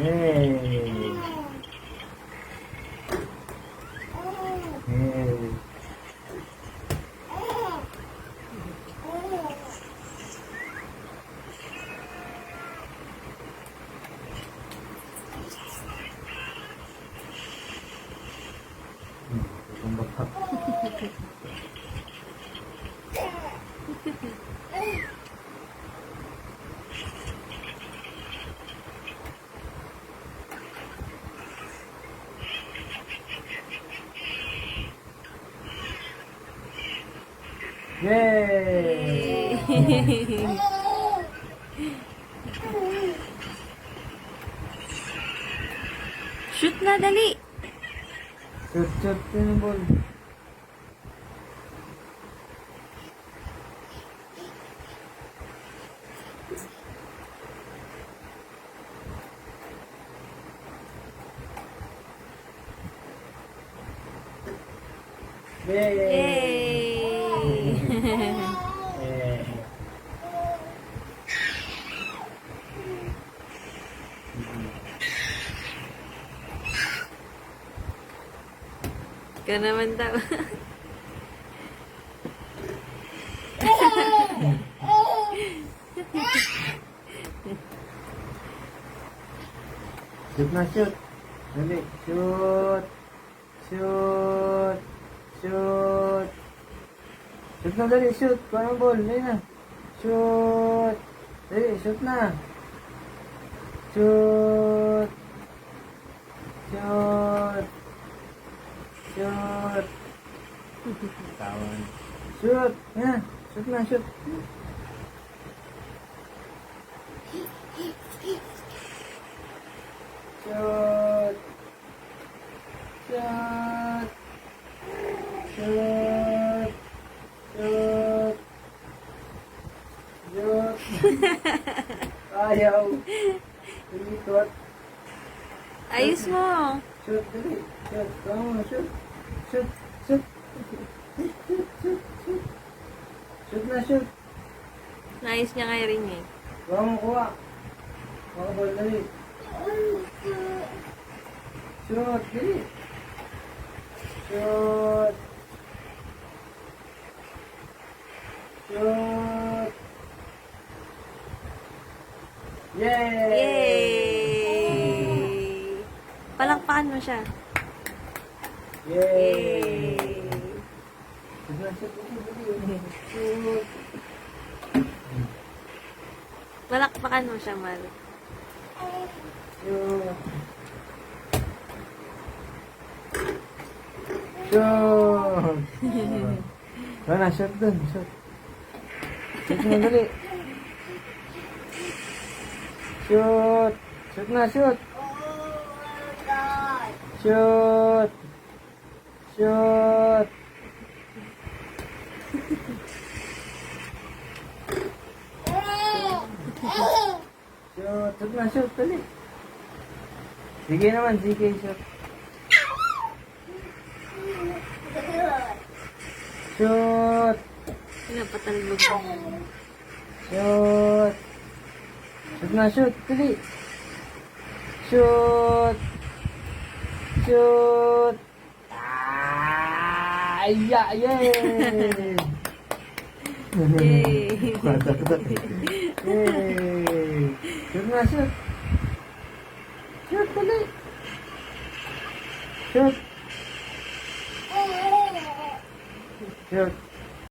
Yay! Yay! Tumbatak. Yay! Shoot na, dali! Shoot, shoot yung ball. Yay! Yay! Yay! Ikaw naman daw. Shoot na, shoot. Dali, shoot. Shoot. Shoot. Shoot na, dali, shoot. Kuha ng ball, dali na. Shoot. Dali, shoot na. Shoot. Shoot. Shoot. Tawan. Shoot. Yan. Shoot na, shoot. Shoot. Shoot. Shoot. Shoot. Shoot. Ayaw. Ikot. Ayos mo. Shoot, dali. Shoot. Come on, shoot. Shoot. Shoot. Shoot, shoot, shoot, shoot. Shoot na, shoot. Naayos niya nga rin eh. Kuha mo, kuha. Kuha ka ball, dali. Shoot, dali. Shoot. Shoot. Yay! Yay! Palakpakan mo siya. Yay! Yay! Shoot na, shoot, dali. Shoot. Palakpakan mo siya, Mal. Shoot. Shoot. Sana, shoot dun, shoot. Shoot na, dali. Shoot. Shoot na, shoot. Shoot. Shoot. Shoot. Shoot na, shoot, dali. Sige naman, sige, shoot. Shoot. Pinapatalbog mo. Shoot. Shoot na, shoot. Dali. Shoot. Shoot. Ay, yay! Yay! Yay! Shoot na, shoot. Shoot, dali. Shoot. Shoot.